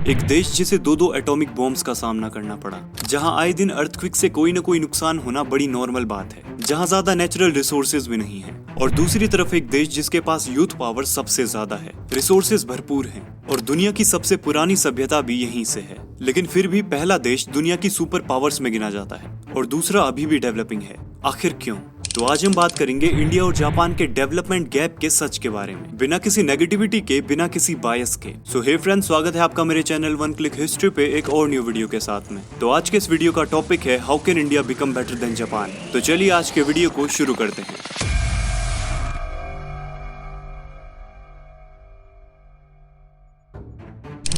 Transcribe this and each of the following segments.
एक देश जिसे दो एटॉमिक बॉम्ब्स का सामना करना पड़ा, जहां आए दिन अर्थक्वेक से कोई न कोई नुकसान होना बड़ी नॉर्मल बात है, जहां ज्यादा नेचुरल रिसोर्सेज भी नहीं है। और दूसरी तरफ एक देश जिसके पास यूथ पावर सबसे ज्यादा है, रिसोर्सेज भरपूर हैं और दुनिया की सबसे पुरानी सभ्यता भी यहीं से है। लेकिन फिर भी पहला देश दुनिया की सुपर पावर्स में गिना जाता है और दूसरा अभी भी डेवलपिंग है। आखिर क्यों? तो आज हम बात करेंगे इंडिया और जापान के डेवलपमेंट गैप के सच के बारे में, बिना किसी नेगेटिविटी के, बिना किसी बायस के। सो हे फ्रेंड्स, स्वागत है आपका मेरे चैनल वन क्लिक हिस्ट्री पे एक और न्यू वीडियो के साथ में। तो आज के इस वीडियो का टॉपिक है how can India become better than Japan. तो चलिए आज के वीडियो को शुरू करते हैं।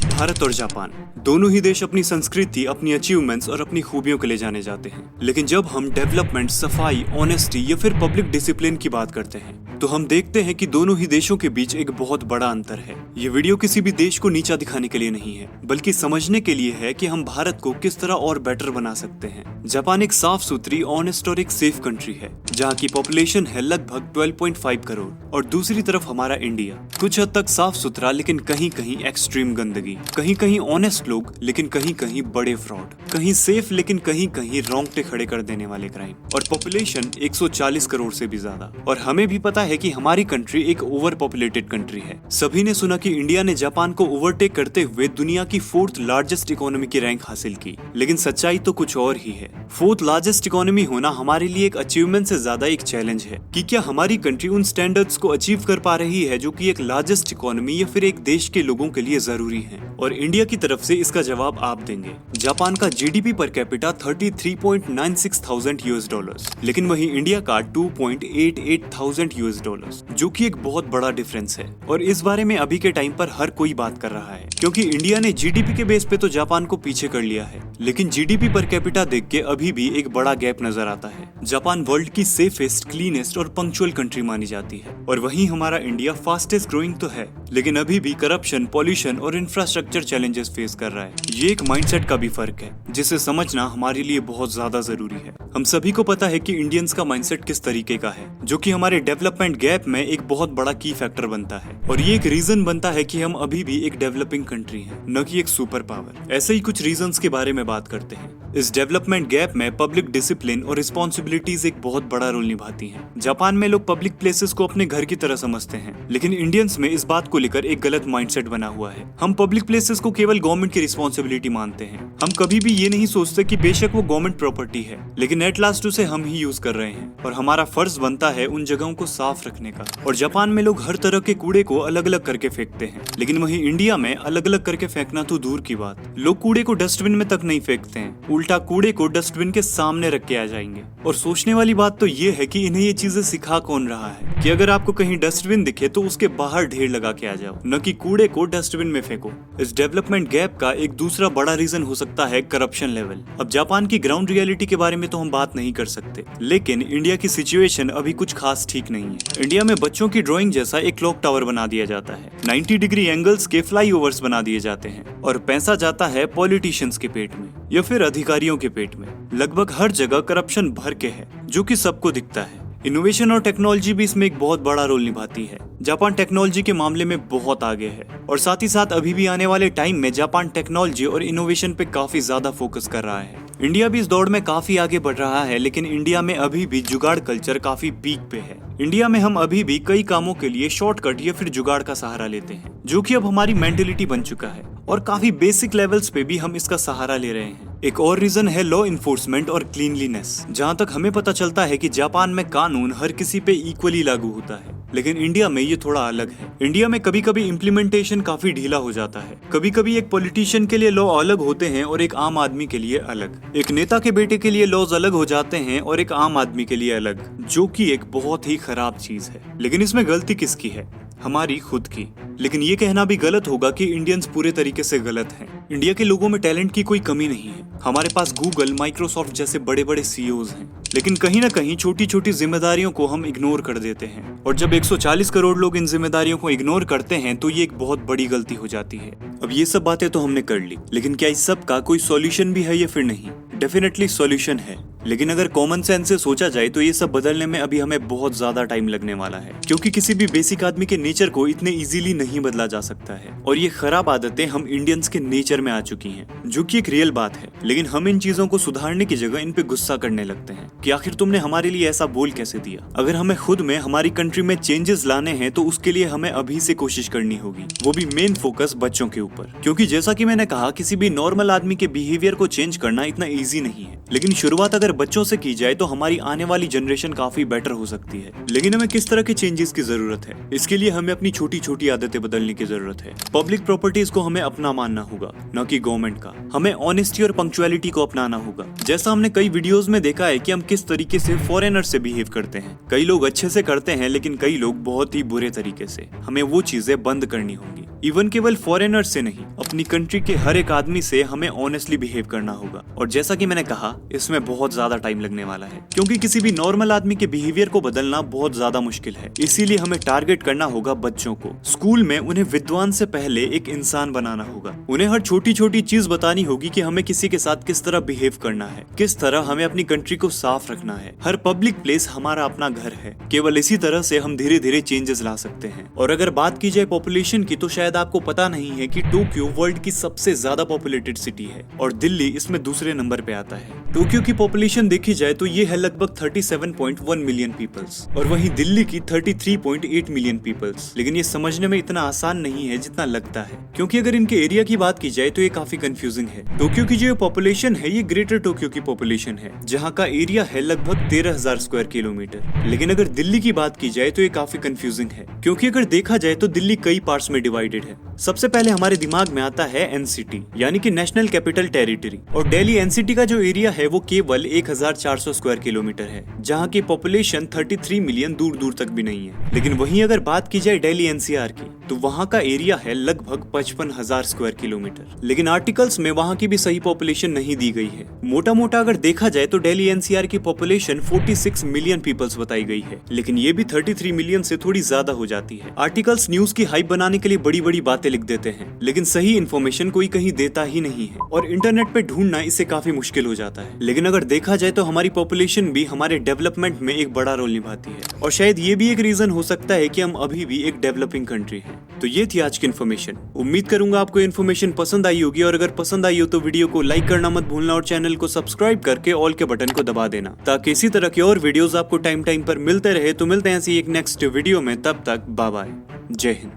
भारत और जापान दोनों ही देश अपनी संस्कृति, अपनी अचीवमेंट्स और अपनी खूबियों के लिए जाने जाते हैं। लेकिन जब हम डेवलपमेंट, सफाई, ऑनेस्टी या फिर पब्लिक डिसिप्लिन की बात करते हैं तो हम देखते हैं कि दोनों ही देशों के बीच एक बहुत बड़ा अंतर है। ये वीडियो किसी भी देश को नीचा दिखाने के लिए नहीं है, बल्कि समझने के लिए है कि हम भारत को किस तरह और बेटर बना सकते हैं। जापान एक साफ सुथरी, ऑनेस्ट और एक सेफ कंट्री है, जहाँ की पॉपुलेशन है लगभग 12.5 करोड़। और दूसरी तरफ हमारा इंडिया कुछ हद तक साफ सुथरा, लेकिन कहीं कहीं एक्सट्रीम गंदगी, कहीं कहीं ऑनेस्ट लोग लेकिन कहीं कहीं बड़े फ्रॉड, कहीं सेफ लेकिन कहीं कहीं रोंगटे खड़े कर देने वाले क्राइम, और पॉपुलेशन 140 करोड़ से भी ज्यादा। और हमें भी पता है कि हमारी कंट्री एक ओवर पॉपुलेटेड कंट्री है। सभी ने सुना कि इंडिया ने जापान को ओवरटेक करते हुए दुनिया की 4th लार्जेस्ट इकोनॉमी की रैंक हासिल की, लेकिन सच्चाई तो कुछ और ही है। 4th लार्जेस्ट इकोनॉमी होना हमारे लिए एक अचीवमेंट से ज्यादा एक चैलेंज है कि क्या हमारी कंट्री उन स्टैंडर्ड्स को अचीव कर पा रही है जो कि एक लार्जेस्ट इकोनॉमी या फिर एक देश के लोगों के लिए जरूरी है। और इंडिया की तरफ से इसका जवाब आप देंगे। जापान का जीडीपी पर कैपिटा 33.96 थाउजेंड $, लेकिन वहीं इंडिया का 2.88 थाउजेंड $, जो कि एक बहुत बड़ा डिफरेंस है। और इस बारे में अभी के टाइम पर हर कोई बात कर रहा है, क्योंकि इंडिया ने जीडीपी के बेस पे तो जापान को पीछे कर लिया है, लेकिन जीडीपी पर कैपिटा देख के अभी भी एक बड़ा गैप नजर आता है। जापान वर्ल्ड की सेफेस्ट, क्लीनेस्ट और पंक्चुअल कंट्री मानी जाती है, और वहीं हमारा इंडिया फास्टेस्ट ग्रोइंग तो है, लेकिन अभी भी करप्शन, पॉल्यूशन और इंफ्रास्ट्रक्चर चैलेंजेस फेस कर रहा है। ये एक माइंडसेट का भी फर्क है, जिसे समझना हमारे लिए बहुत ज्यादा जरूरी है। हम सभी को पता है कि इंडियंस का माइंडसेट किस तरीके का है, जो कि हमारे डेवलपमेंट गैप में एक बहुत बड़ा की फैक्टर बनता है, और ये एक रीजन बनता है कि हम अभी भी एक डेवलपिंग कंट्री हैं, न कि एक सुपर पावर। ऐसे ही कुछ रीजंस के बारे में बात करते हैं। इस डेवलपमेंट गैप में पब्लिक डिसिप्लिन और रिस्पॉन्सिबिलिटीज एक बहुत बड़ा रोल निभाती हैं। जापान में लोग पब्लिक प्लेसेस को अपने घर की तरह समझते हैं, लेकिन इंडियंस में इस बात को लेकर एक गलत माइंडसेट बना हुआ है। हम पब्लिक प्लेसेस को केवल गवर्नमेंट की रिस्पॉन्सिबिलिटी मानते हैं। हम कभी भी ये नहीं सोचते कि बेशक वो गवर्नमेंट प्रॉपर्टी है, लेकिन एट लास्ट उसे हम ही यूज कर रहे हैं, और हमारा फर्ज बनता है उन जगहों को साफ रखने का। और जापान में लोग हर तरह के कूड़े को अलग अलग करके फेंकते हैं, लेकिन वहीं इंडिया में अलग अलग करके फेंकना तो दूर की बात, लोग कूड़े को डस्टबिन में तक नहीं फेंकते हैं, उल्टा कूड़े को डस्टबिन के सामने रख के आ जाएंगे। और सोचने वाली बात तो ये है कि इन्हें ये चीजें सिखा कौन रहा है कि अगर आपको कहीं डस्टबिन दिखे तो उसके बाहर ढेर लगा के आ जाओ, न कि कूड़े को डस्टबिन में फेंको। इस डेवलपमेंट गैप का एक दूसरा बड़ा रीजन हो सकता है करप्शन लेवल। अब जापान की ग्राउंड रियलिटी के बारे में तो हम बात नहीं कर सकते, लेकिन इंडिया की सिचुएशन अभी कुछ खास ठीक नहीं है। इंडिया में बच्चों की ड्राइंग जैसा एक क्लॉक टावर बना दिया जाता है, 90 डिग्री एंगल्स के फ्लाईओवर्स बना दिए जाते हैं, और पैसा जाता है पॉलिटिशियंस के पेट में या फिर अधिकारियों के पेट में। लगभग हर जगह करप्शन भर के है, जो कि सबको दिखता है। इनोवेशन और टेक्नोलॉजी भी इसमें एक बहुत बड़ा रोल निभाती है। जापान टेक्नोलॉजी के मामले में बहुत आगे है, और साथ ही साथ अभी भी आने वाले टाइम में जापान टेक्नोलॉजी और इनोवेशन पे काफी ज्यादा फोकस कर रहा है। इंडिया भी इस दौड़ में काफी आगे बढ़ रहा है, लेकिन इंडिया में अभी भी जुगाड़ कल्चर काफी पीक पे है। इंडिया में हम अभी भी कई कामों के लिए शॉर्टकट या फिर जुगाड़ का सहारा लेते हैं, जो कि अब हमारी मेंटेलिटी बन चुका है, और काफी बेसिक लेवल्स पे भी हम इसका सहारा ले रहे हैं। एक और रीजन है लॉ इन्फोर्समेंट और क्लीनलीनेस। जहाँ तक हमें पता चलता है कि जापान में कानून हर किसी पे इक्वली लागू होता है, लेकिन इंडिया में ये थोड़ा अलग है। इंडिया में कभी कभी इम्प्लीमेंटेशन काफी ढीला हो जाता है। कभी कभी एक पॉलिटिशियन के लिए लॉ अलग होते हैं और एक आम आदमी के लिए अलग। एक नेता के बेटे के लिए लॉज अलग हो जाते हैं और एक आम आदमी के लिए अलग, जो कि एक बहुत ही खराब चीज है। लेकिन इसमें गलती किसकी है? हमारी खुद की। लेकिन ये कहना भी गलत होगा कि इंडियंस पूरे तरीके से गलत हैं। इंडिया के लोगों में टैलेंट की कोई कमी नहीं है। हमारे पास गूगल, माइक्रोसॉफ्ट जैसे बड़े बड़े सीईओज हैं, लेकिन कहीं ना कहीं छोटी छोटी जिम्मेदारियों को हम इग्नोर कर देते हैं। और जब 140 करोड़ लोग इन जिम्मेदारियों को इग्नोर करते हैं तो ये एक बहुत बड़ी गलती हो जाती है। अब ये सब बातें तो हमने कर ली, लेकिन क्या इस सब का कोई सॉल्यूशन भी है या फिर नहीं? डेफिनेटली सॉल्यूशन है। लेकिन अगर कॉमन सेंस से सोचा जाए तो ये सब बदलने में अभी हमें बहुत ज्यादा टाइम लगने वाला है, क्योंकि किसी भी बेसिक आदमी के नेचर को इतने इजीली नहीं बदला जा सकता है। और ये खराब आदतें हम इंडियंस के नेचर में आ चुकी हैं, जो कि एक रियल बात है। लेकिन हम इन चीजों को सुधारने की जगह इन पे गुस्सा करने लगते हैं कि आखिर तुमने हमारे लिए ऐसा बोल कैसे दिया। अगर हमें खुद में हमारी कंट्री में चेंजेस लाने हैं तो उसके लिए हमें अभी से कोशिश करनी होगी, वो भी मेन फोकस बच्चों के ऊपर। क्योंकि जैसा कि मैंने कहा, किसी भी नॉर्मल आदमी के बिहेवियर को चेंज करना इतना ईजी नहीं है, लेकिन शुरुआत अगर बच्चों से की जाए तो हमारी आने वाली जनरेशन काफी बेटर हो सकती है। लेकिन हमें किस तरह के चेंजेस की जरूरत है? इसके लिए हमें अपनी छोटी छोटी आदतें बदलने की जरूरत है। पब्लिक प्रॉपर्टीज को हमें अपना मानना होगा, न कि गवर्नमेंट का। हमें ऑनेस्टी और पंक्चुअलिटी को अपनाना होगा। जैसा हमने कई वीडियोस में देखा है कि हम किस तरीके से फॉरेनर से बिहेव करते हैं। कई लोग अच्छे से करते हैं, लेकिन कई लोग बहुत ही बुरे तरीके से। हमें वो चीजें बंद करनी होंगी। इवन केवल फॉरेनर से नहीं, अपनी कंट्री के हर एक आदमी से हमें ऑनेस्टली बिहेव करना होगा। और जैसा कि मैंने कहा, इसमें बहुत ज्यादा टाइम लगने वाला है, क्योंकि किसी भी नॉर्मल आदमी के बिहेवियर को बदलना बहुत ज्यादा मुश्किल है। इसीलिए हमें टारगेट करना होगा बच्चों को। स्कूल में उन्हें विद्वान से पहले एक इंसान बनाना होगा। उन्हें हर छोटी छोटी चीज बतानी होगी कि हमें किसी के साथ किस तरह बिहेव करना है, किस तरह हमें अपनी कंट्री को साफ रखना है। हर पब्लिक प्लेस हमारा अपना घर है। केवल इसी तरह से हम धीरे धीरे चेंजेस ला सकते हैं। और अगर बात की जाए पॉपुलेशन की, तो शायद आपको पता नहीं है कि टोक्यो वर्ल्ड की सबसे ज्यादा पॉपुलेटेड सिटी है और दिल्ली इसमें दूसरे नंबर पे आता है। टोक्यो की पॉपुलेशन देखी जाए तो ये है लगभग 37.1 मिलियन पीपल्स, और वहीं दिल्ली की 33.8 मिलियन पीपल्स। लेकिन ये समझने में इतना आसान नहीं है जितना लगता है, क्योंकि अगर इनके एरिया की बात की जाए तो ये काफी कंफ्यूजिंग है। टोक्यो की जो पॉपुलेशन है, ये ग्रेटर टोक्यो की पॉपुलेशन है, जहाँ का एरिया है लगभग 13,000 स्क्वायर किलोमीटर। लेकिन अगर दिल्ली की बात की जाए तो ये काफी कंफ्यूजिंग है, क्योंकि अगर देखा जाए तो दिल्ली कई पार्ट्स में डिवाइडेड है। सबसे पहले हमारे दिमाग में आता है एनसीटी, यानी कि नेशनल कैपिटल टेरिटरी। और दिल्ली एनसीटी का जो एरिया है वो केवल 1400 स्क्वायर किलोमीटर है, जहाँ की पॉपुलेशन 33 मिलियन दूर दूर तक भी नहीं है। लेकिन वहीं अगर बात की जाए दिल्ली एनसीआर की, तो वहाँ का एरिया है लगभग 55,000 स्क्वायर किलोमीटर। लेकिन आर्टिकल्स में वहाँ की भी सही पॉपुलेशन नहीं दी गई है। मोटा मोटा अगर देखा जाए तो दिल्ली एनसीआर की पॉपुलेशन 46 मिलियन पीपल्स बताई गई है, लेकिन ये भी 33 मिलियन से थोड़ी ज्यादा हो जाती है। आर्टिकल्स न्यूज की हाइप बनाने के लिए बड़ी बड़ी बातें लिख देते हैं, लेकिन सही इन्फॉर्मेशन कोई कहीं देता ही नहीं है, और इंटरनेट पे ढूंढना इससे काफी मुश्किल हो जाता है। लेकिन अगर देखा जाए तो हमारी पॉपुलेशन भी हमारे डेवलपमेंट में एक बड़ा रोल निभाती है, और शायद ये भी एक रीजन हो सकता है कि हम अभी भी एक डेवलपिंग कंट्री है। तो ये थी आज की इन्फॉर्मेशन। उम्मीद करूंगा आपको इन्फॉर्मेशन पसंद आई होगी, और अगर पसंद आई हो तो वीडियो को लाइक करना मत भूलना और चैनल को सब्सक्राइब करके ऑल के बटन को दबा देना, ताकि इसी तरह के और वीडियोस आपको टाइम टाइम पर मिलते रहे। तो मिलते हैं ऐसी एक नेक्स्ट वीडियो में, तब तक बाय बाय, जय हिंद।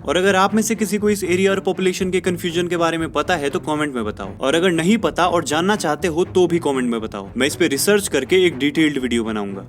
और अगर आप में से किसी को इस एरिया और पॉपुलेशन के कंफ्यूजन के बारे में पता है तो कमेंट में बताओ, और अगर नहीं पता और जानना चाहते हो तो भी कमेंट में बताओ। मैं इस पे रिसर्च करके एक डिटेल्ड वीडियो बनाऊंगा।